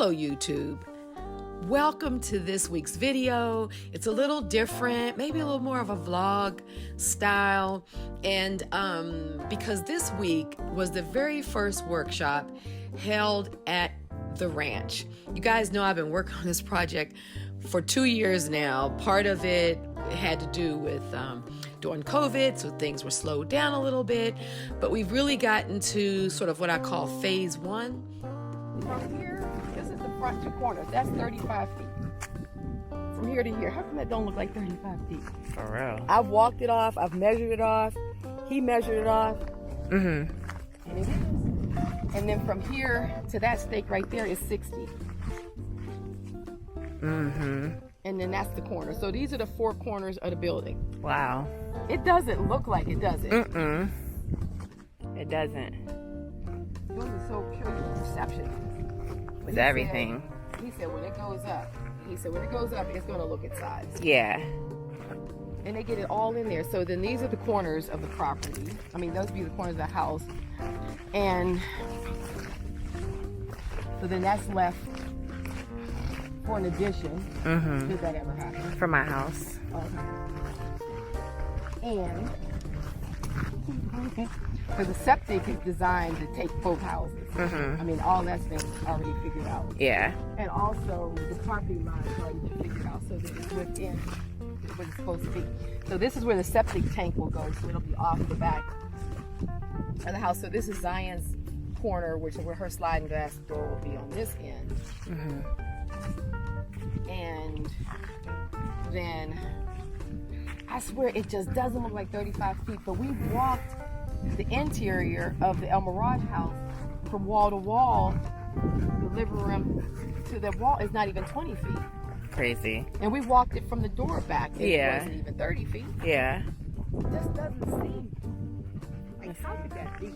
Hello YouTube. Welcome to this week's video. It's a little different, maybe a little more of a vlog style, and because this week was the very first workshop held at the ranch. You guys know I've been working on this project for 2 years now. Part of it had to do with during COVID, so things were slowed down a little bit, but we've really gotten to sort of what I call phase one. From here, this is the front 2 corners. That's 35 feet. From here to here. How come that don't look like 35 feet? For real. I've walked it off. I've measured it off. He measured it off. Mm-hmm. And it is. And then from here to that stake right there is 60. Mm-hmm. And then that's the corner. So these are the 4 corners of the building. Wow. It doesn't look like it, does it? Mm-mm. It doesn't. It was so curious perception. With everything. He said when it goes up, it's going to look at size. Yeah. And they get it all in there. So then these are the corners of the property. I mean, those would be the corners of the house. And so then that's left for an addition. Mm-hmm. Did that ever happen? For my house. Okay. And for the septic is designed to take both houses. Mm-hmm. I mean, all that's been already figured out. Yeah. And also the property line is already been figured out so that it's within what it's supposed to be. So this is where the septic tank will go, so it'll be off the back of the house. So this is Zion's corner, which is where her sliding glass door will be on this end. Mm-hmm. And then I swear it just doesn't look like 35 feet, but we've walked the interior of the El Mirage house from wall to wall. The living room to the wall is not even 20 feet. Crazy. And we walked it from the door back. It wasn't even 30 feet. Yeah. It just doesn't seem like, how could that be?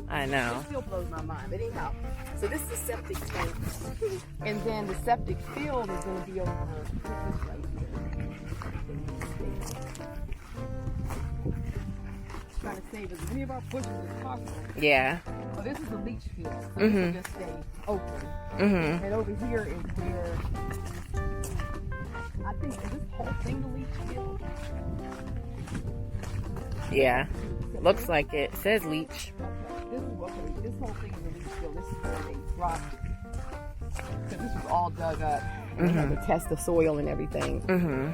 I know. It still blows my mind. But anyhow, so this is the septic tank. And then the septic field is going to be over this right here. Trying to save as many of our bushes as possible. Yeah. So this is the leach field. So Mm-hmm. this will just stay open. Mm-hmm. And over here is where I think, is this whole thing the leach field? Yeah. Looks like it. Says leach. This whole thing is the leach field. This is where they dropped. So this was all dug up. And they had to test the soil and everything. Mm-hmm.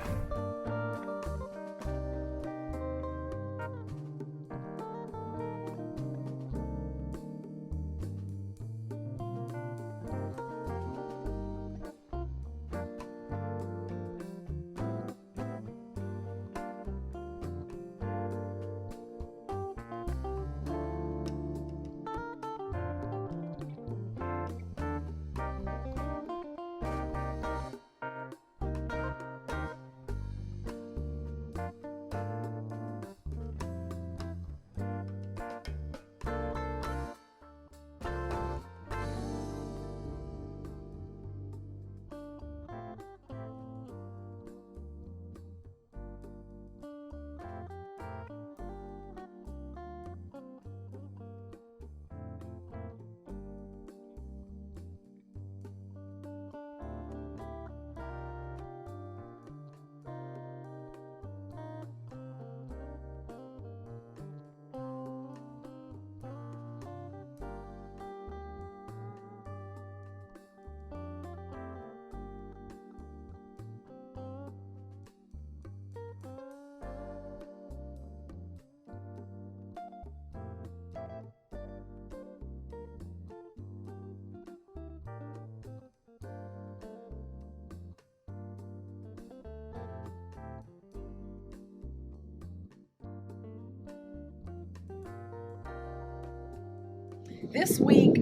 This week,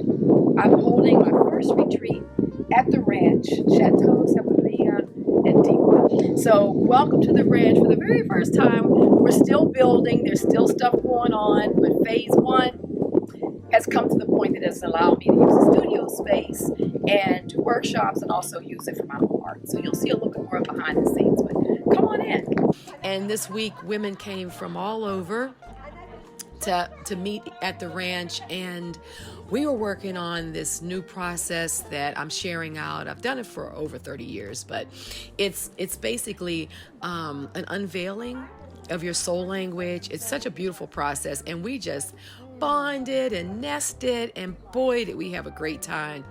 I'm holding my first retreat at the ranch, Chateau Sapuria and Diva. So welcome to the ranch for the very first time. We're still building. There's still stuff going on, but phase one has come to the point that it doesn't allow me to use the studio space and do workshops and also use it for my own art. So you'll see a little bit more behind the scenes, but come on in. And this week, women came from all over to meet at the ranch, and we were working on this new process that I'm sharing out. I've done it for over 30 years, but it's basically an unveiling of your soul language. It's such a beautiful process, and we just bonded and nested, and boy, did we have a great time.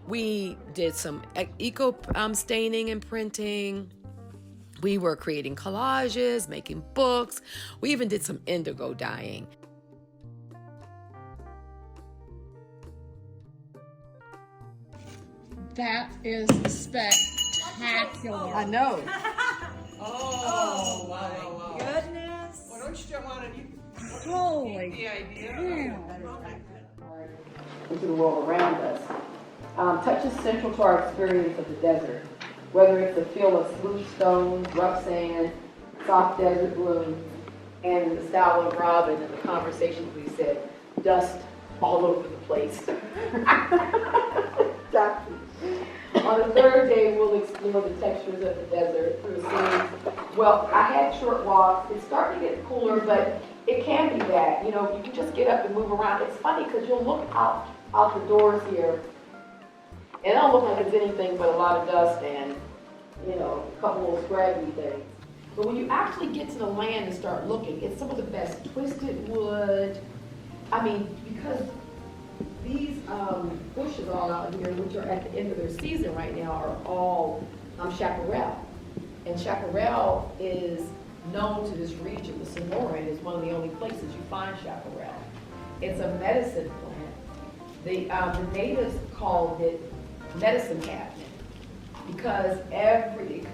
We did some eco staining and printing. We were creating collages, making books. We even did some indigo dyeing. That is spectacular. I know. Oh, wow. Goodness. Well, don't you jump on it? Holy The idea. Into the world around us. Touch is central to our experience of the desert, whether it's a feel of smooth stones, rough sand, soft desert blooms, and the style of Robin and the conversations we said, dust all over the place. On the third day, we'll explore the textures of the desert through scenes. Well, I had short walks. It's starting to get cooler, but it can be that. You know, you can just get up and move around. It's funny because you'll look out the doors here, and it don't look like it's anything but a lot of dust and, you know, a couple of scraggly things. But when you actually get to the land and start looking, it's some of the best twisted wood. I mean, because these bushes all out here, which are at the end of their season right now, are all chaparral. And chaparral is known to this region. The Sonoran is one of the only places you find chaparral. It's a medicine plant. The natives called it medicine cabinet because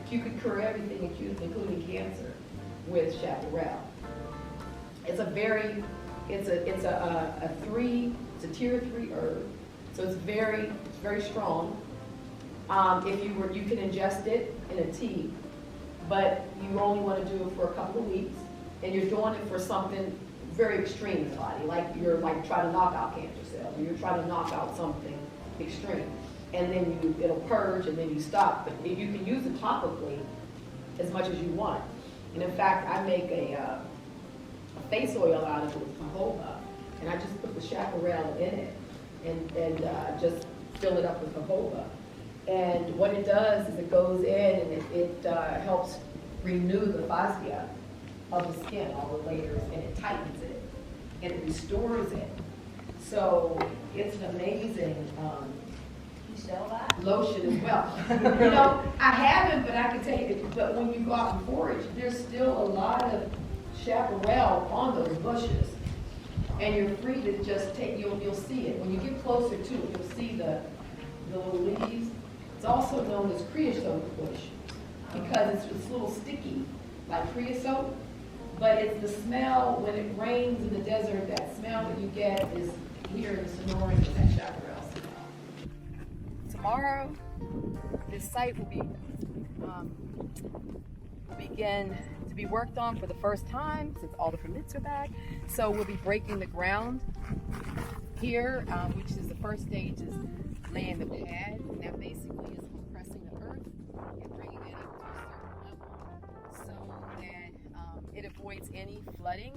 you could cure everything, including cancer, with chaparral. It's a tier 3 herb, so it's very strong. You can ingest it in a tea, but you only want to do it for a couple of weeks, and you're doing it for something very extreme in the body, like you're trying to knock out cancer cells, or you're trying to knock out something extreme, and then it'll purge, and then you stop. But you can use it topically as much as you want. And in fact, I make a face oil out of it with jojoba. And I just put the chaparral in it and just fill it up with jojoba. And what it does is it goes in and it helps renew the fascia of the skin, all the layers, and it tightens it and it restores it. So it's an amazing lotion as well. You know, I haven't, but I can tell you, but when you go out and forage, there's still a lot of chaparral on those bushes. And you're free to just you'll see it. When you get closer to it, you'll see the little leaves. It's also known as creosote bush because it's a little sticky, like creosote. But it's the smell, when it rains in the desert, that smell that you get is here in the Sonoran, is that chaparral smell. Tomorrow, this site will begin to be worked on for the first time since all the permits are back. So we'll be breaking the ground here, which is the first stage is laying the pad. And that basically is compressing the earth and bringing it up to a certain level so that it avoids any flooding,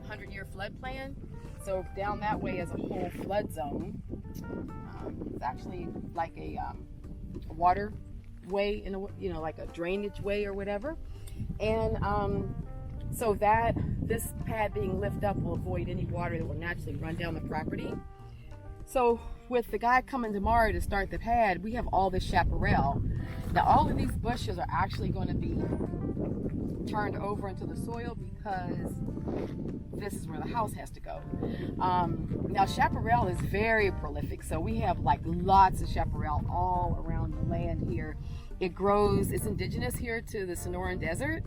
100-year flood plan. So down that way is a whole flood zone. It's actually like a water way, like a drainage way or whatever. And so that this pad being lifted up will avoid any water that will naturally run down the property. So with the guy coming tomorrow to start the pad, we have all this chaparral. Now all of these bushes are actually going to be turned over into the soil because this is where the house has to go. Now chaparral is very prolific, so we have like lots of chaparral all around the land here. It grows, it's indigenous here to the Sonoran Desert,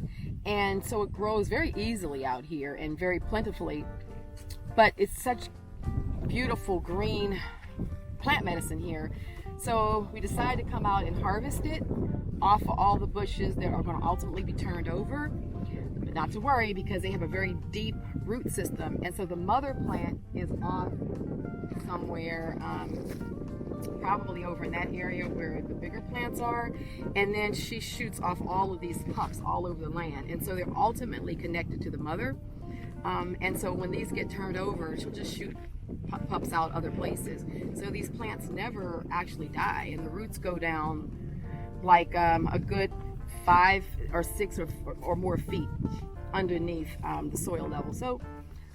and so it grows very easily out here and very plentifully. But it's such beautiful green plant medicine here. So we decided to come out and harvest it off of all the bushes that are going to ultimately be turned over. But not to worry, because they have a very deep root system, and so the mother plant is off somewhere, probably over in that area where the bigger plants are, and then she shoots off all of these pups all over the land, and so they're ultimately connected to the mother. And so when these get turned over, she'll just shoot pups out other places. So these plants never actually die, and the roots go down like a good 5 or 6 or more feet underneath the soil level. So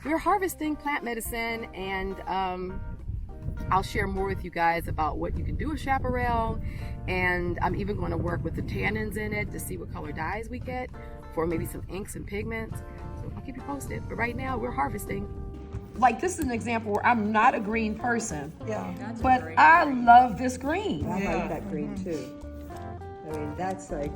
we're harvesting plant medicine, and I'll share more with you guys about what you can do with chaparral, and I'm even going to work with the tannins in it to see what color dyes we get for maybe some inks and pigments. So I'll keep you posted. But right now we're harvesting. Like, this is an example where I'm not a green person, but I love this green. I like that green too. I mean, that's like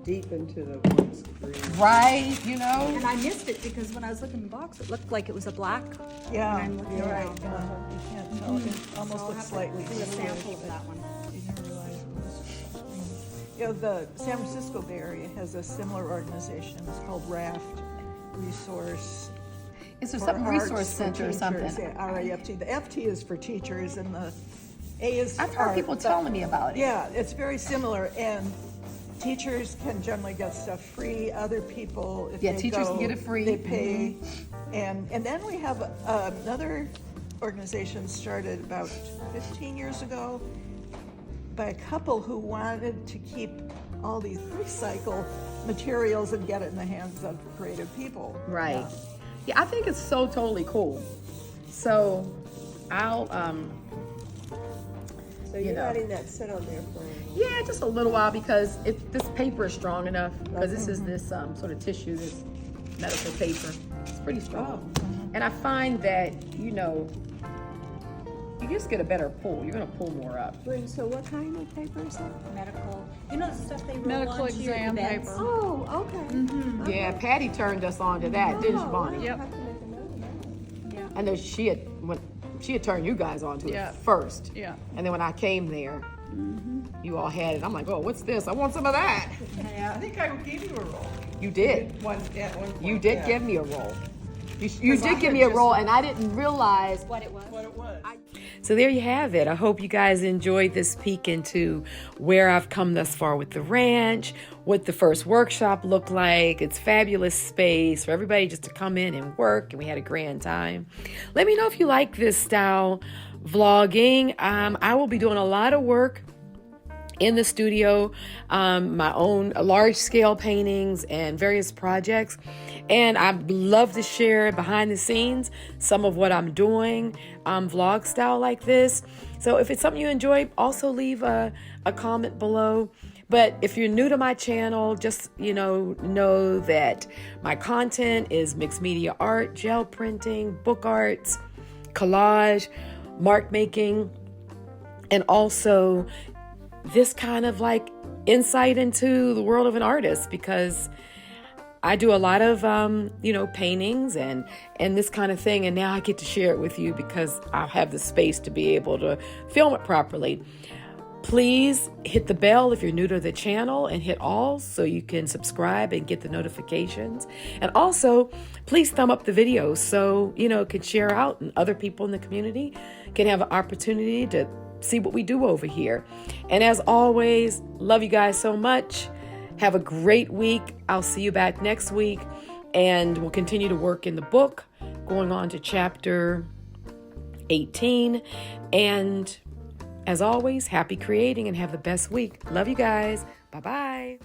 deep into the woods green. Right, you know? And I missed it because when I was looking in the box, it looked like it was a black. Yeah, I'm looking you're around. right. You can't tell. It almost looks slightly Do a bluish, sample of but that one. you didn't realize it was. You know, the San Francisco Bay Area has a similar organization. It's called RAFT, Resource. It's a for something Arts resource for center or Teachers. something. Yeah, RAFT. The FT is for teachers, and the A is. I've heard people telling me about it. Yeah, it's very similar, and teachers can generally get stuff free. Other people, if Yeah, they teachers go, can get it free. They pay, and then we have another organization started about 15 years ago by a couple who wanted to keep all these recycled materials and get it in the hands of creative people. Right. Yeah, I think it's so totally cool. So I'll So you're letting that sit on there for yeah, just a little while, because if this paper is strong enough, because this is this sort of tissue, this medical paper, it's pretty strong. And I find that, you know, you just get a better pull. You're gonna pull more up. Wait, so what kind of paper is that? Medical. You know the stuff they roll Medical onto your exam beds? paper. Oh, okay. Yeah, Patty turned us on to that, didn't she, Bonnie? Yep. Have to make a note of that. I know she had turned you guys on to it first. Yeah. And then when I came there, you all had it. I'm like, oh, what's this? I want some of that. I think I gave you a roll. You did. At one point, You did yeah. give me a roll. You did give me a roll, and I didn't realize What it was. What it was. So there you have it. I hope you guys enjoyed this peek into where I've come thus far with the ranch, what the first workshop looked like. It's fabulous space for everybody just to come in and work, and we had a grand time. Let me know if you like this style vlogging. I will be doing a lot of work in the studio, my own large-scale paintings and various projects. And I'd love to share behind the scenes some of what I'm doing, vlog style like this. So if it's something you enjoy, also leave a comment below. But if you're new to my channel, just, know that my content is mixed media art, gel printing, book arts, collage, mark making, and also this kind of like insight into the world of an artist, because I do a lot of, paintings and this kind of thing. And now I get to share it with you because I have the space to be able to film it properly. Please hit the bell if you're new to the channel, and hit all so you can subscribe and get the notifications. And also, please thumb up the video so, it can share out and other people in the community can have an opportunity to see what we do over here. And as always, love you guys so much. Have a great week. I'll see you back next week, and we'll continue to work in the book, going on to chapter 18. And as always, happy creating and have the best week. Love you guys. Bye-bye.